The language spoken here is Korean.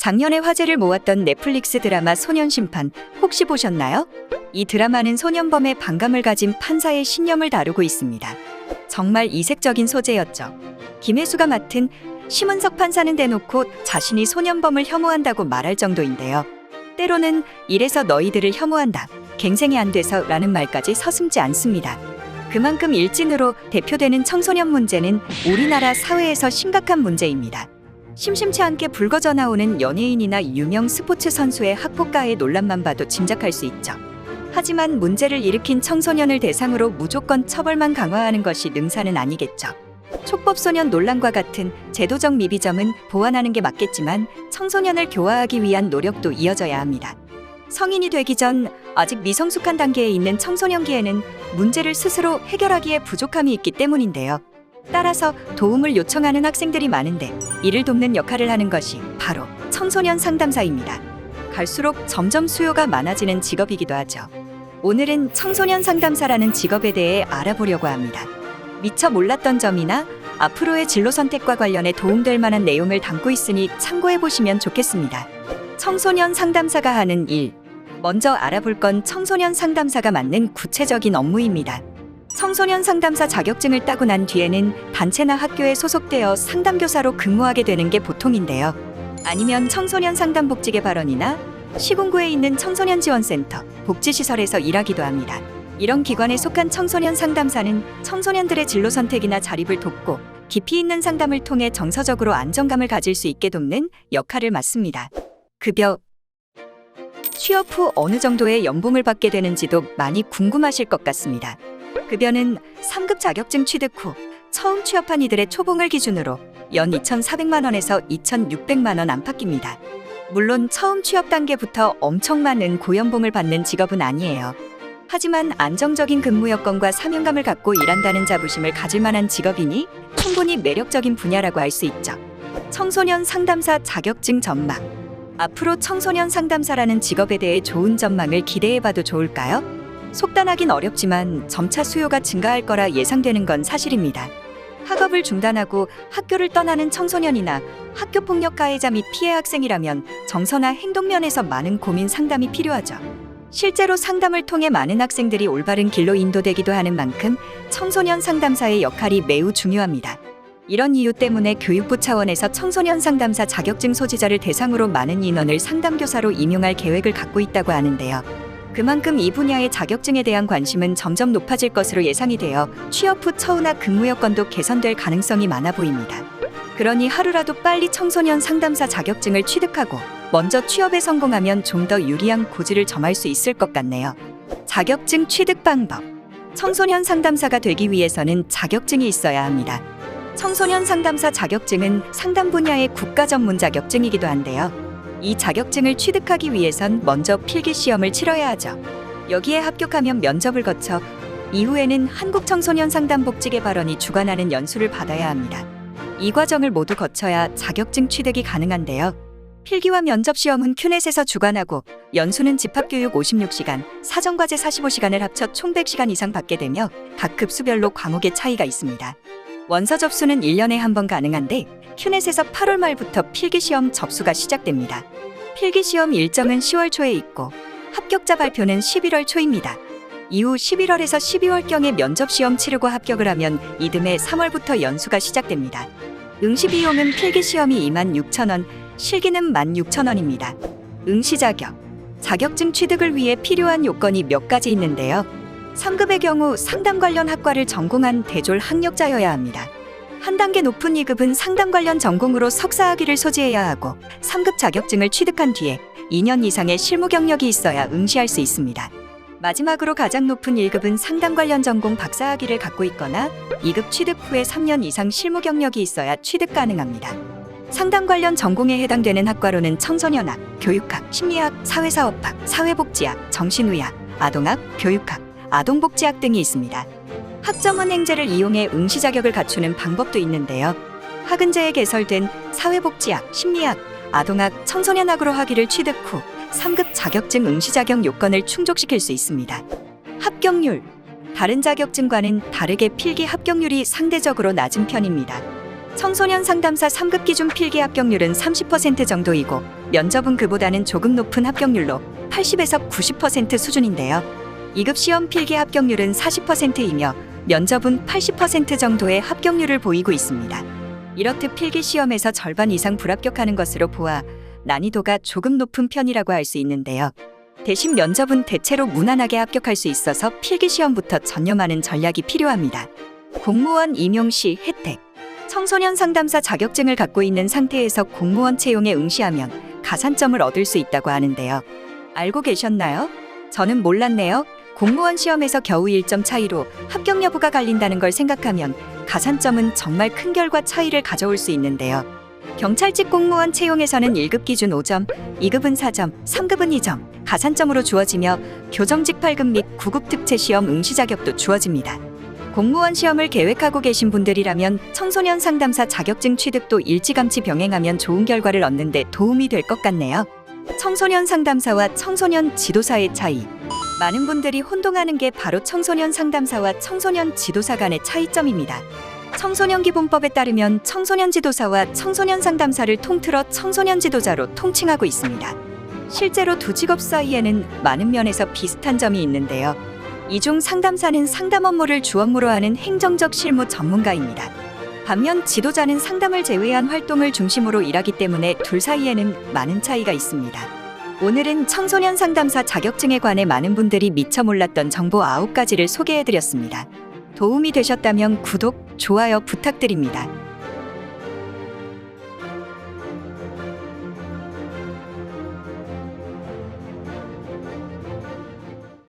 작년에 화제를 모았던 넷플릭스 드라마 소년심판 혹시 보셨나요? 이 드라마는 소년범의 반감을 가진 판사의 신념을 다루고 있습니다. 정말 이색적인 소재였죠. 김혜수가 맡은 심은석 판사는 대놓고 자신이 소년범을 혐오한다고 말할 정도인데요. 때로는 이래서 너희들을 혐오한다, 갱생이 안 돼서 라는 말까지 서슴지 않습니다. 그만큼 일진으로 대표되는 청소년 문제는 우리나라 사회에서 심각한 문제입니다. 심심치 않게 불거져 나오는 연예인이나 유명 스포츠 선수의 학폭가해 논란만 봐도 짐작할 수 있죠. 하지만 문제를 일으킨 청소년을 대상으로 무조건 처벌만 강화하는 것이 능사는 아니겠죠. 촉법소년 논란과 같은 제도적 미비점은 보완하는 게 맞겠지만 청소년을 교화하기 위한 노력도 이어져야 합니다. 성인이 되기 전 아직 미성숙한 단계에 있는 청소년기에는 문제를 스스로 해결하기에 부족함이 있기 때문인데요. 따라서 도움을 요청하는 학생들이 많은데 이를 돕는 역할을 하는 것이 바로 청소년 상담사입니다. 갈수록 점점 수요가 많아지는 직업이기도 하죠. 오늘은 청소년 상담사라는 직업에 대해 알아보려고 합니다. 미처 몰랐던 점이나 앞으로의 진로 선택과 관련해 도움될 만한 내용을 담고 있으니 참고해 보시면 좋겠습니다. 청소년 상담사가 하는 일. 먼저 알아볼 건 청소년 상담사가 맡는 구체적인 업무입니다. 청소년 상담사 자격증을 따고 난 뒤에는 단체나 학교에 소속되어 상담교사로 근무하게 되는 게 보통인데요. 아니면 청소년 상담복지개발원이나 시군구에 있는 청소년 지원센터, 복지시설에서 일하기도 합니다. 이런 기관에 속한 청소년 상담사는 청소년들의 진로 선택이나 자립을 돕고 깊이 있는 상담을 통해 정서적으로 안정감을 가질 수 있게 돕는 역할을 맡습니다. 급여. 취업 후 어느 정도의 연봉을 받게 되는지도 많이 궁금하실 것 같습니다. 급여는 3급 자격증 취득 후 처음 취업한 이들의 초봉을 기준으로 연 2,400만 원에서 2,600만 원 안팎입니다. 물론 처음 취업 단계부터 엄청 많은 고연봉을 받는 직업은 아니에요. 하지만 안정적인 근무 여건과 사명감을 갖고 일한다는 자부심을 가질 만한 직업이니 충분히 매력적인 분야라고 할 수 있죠. 청소년 상담사 자격증 전망. 앞으로 청소년 상담사라는 직업에 대해 좋은 전망을 기대해봐도 좋을까요? 속단하긴 어렵지만 점차 수요가 증가할 거라 예상되는 건 사실입니다. 학업을 중단하고 학교를 떠나는 청소년이나 학교폭력 가해자 및 피해 학생이라면 정서나 행동 면에서 많은 고민 상담이 필요하죠. 실제로 상담을 통해 많은 학생들이 올바른 길로 인도되기도 하는 만큼 청소년 상담사의 역할이 매우 중요합니다. 이런 이유 때문에 교육부 차원에서 청소년 상담사 자격증 소지자를 대상으로 많은 인원을 상담교사로 임용할 계획을 갖고 있다고 하는데요. 그만큼 이 분야의 자격증에 대한 관심은 점점 높아질 것으로 예상이 되어 취업 후 처우나 근무 여건도 개선될 가능성이 많아 보입니다. 그러니 하루라도 빨리 청소년 상담사 자격증을 취득하고 먼저 취업에 성공하면 좀 더 유리한 고지를 점할 수 있을 것 같네요. 자격증 취득 방법. 청소년 상담사가 되기 위해서는 자격증이 있어야 합니다. 청소년 상담사 자격증은 상담 분야의 국가 전문 자격증이기도 한데요. 이 자격증을 취득하기 위해선 먼저 필기시험을 치러야 하죠. 여기에 합격하면 면접을 거쳐 이후에는 한국청소년상담복지개발원이 주관하는 연수를 받아야 합니다. 이 과정을 모두 거쳐야 자격증 취득이 가능한데요. 필기와 면접시험은 큐넷에서 주관하고 연수는 집합교육 56시간, 사전과제 45시간을 합쳐 총 100시간 이상 받게 되며 각 급수별로 과목의 차이가 있습니다. 원서 접수는 1년에 한 번 가능한데 큐넷에서 8월 말부터 필기시험 접수가 시작됩니다. 필기시험 일정은 10월 초에 있고 합격자 발표는 11월 초입니다. 이후 11월에서 12월경에 면접시험 치르고 합격을 하면 이듬해 3월부터 연수가 시작됩니다. 응시비용은 필기시험이 26,000원, 실기는 16,000원입니다. 응시 자격. 자격증 취득을 위해 필요한 요건이 몇 가지 있는데요. 3급의 경우 상담 관련 학과를 전공한 대졸 학력자여야 합니다. 한 단계 높은 2급은 상담 관련 전공으로 석사학위를 소지해야 하고 3급 자격증을 취득한 뒤에 2년 이상의 실무 경력이 있어야 응시할 수 있습니다. 마지막으로 가장 높은 1급은 상담 관련 전공 박사학위를 갖고 있거나 2급 취득 후에 3년 이상 실무 경력이 있어야 취득 가능합니다. 상담 관련 전공에 해당되는 학과로는 청소년학, 교육학, 심리학, 사회사업학, 사회복지학, 정신의학, 아동학, 교육학, 아동복지학 등이 있습니다. 학점원 행제를 이용해 응시 자격을 갖추는 방법도 있는데요. 학은제에 개설된 사회복지학, 심리학, 아동학, 청소년학으로 학위를 취득 후 3급 자격증 응시 자격 요건을 충족시킬 수 있습니다. 합격률. 다른 자격증과는 다르게 필기 합격률이 상대적으로 낮은 편입니다. 청소년 상담사 3급 기준 필기 합격률은 30% 정도이고 면접은 그보다는 조금 높은 합격률로 80에서 90% 수준인데요. 2급 시험 필기 합격률은 40%이며 면접은 80% 정도의 합격률을 보이고 있습니다. 이렇듯 필기 시험에서 절반 이상 불합격하는 것으로 보아 난이도가 조금 높은 편이라고 할 수 있는데요. 대신 면접은 대체로 무난하게 합격할 수 있어서 필기 시험부터 전념하는 전략이 필요합니다. 공무원 임용 시 혜택. 청소년 상담사 자격증을 갖고 있는 상태에서 공무원 채용에 응시하면 가산점을 얻을 수 있다고 하는데요. 알고 계셨나요? 저는 몰랐네요. 공무원 시험에서 겨우 1점 차이로 합격 여부가 갈린다는 걸 생각하면 가산점은 정말 큰 결과 차이를 가져올 수 있는데요. 경찰직 공무원 채용에서는 1급 기준 5점, 2급은 4점, 3급은 2점, 가산점으로 주어지며 교정직 8급 및 9급 특채 시험 응시 자격도 주어집니다. 공무원 시험을 계획하고 계신 분들이라면 청소년 상담사 자격증 취득도 일찌감치 병행하면 좋은 결과를 얻는 데 도움이 될 것 같네요. 청소년 상담사와 청소년 지도사의 차이. 많은 분들이 혼동하는 게 바로 청소년 상담사와 청소년 지도사 간의 차이점입니다. 청소년 기본법에 따르면 청소년 지도사와 청소년 상담사를 통틀어 청소년 지도자로 통칭하고 있습니다. 실제로 두 직업 사이에는 많은 면에서 비슷한 점이 있는데요. 이 중 상담사는 상담 업무를 주 업무로 하는 행정적 실무 전문가입니다. 반면 지도자는 상담을 제외한 활동을 중심으로 일하기 때문에 둘 사이에는 많은 차이가 있습니다. 오늘은 청소년 상담사 자격증에 관해 많은 분들이 미처 몰랐던 정보 9가지를 소개해드렸습니다. 도움이 되셨다면 구독, 좋아요 부탁드립니다.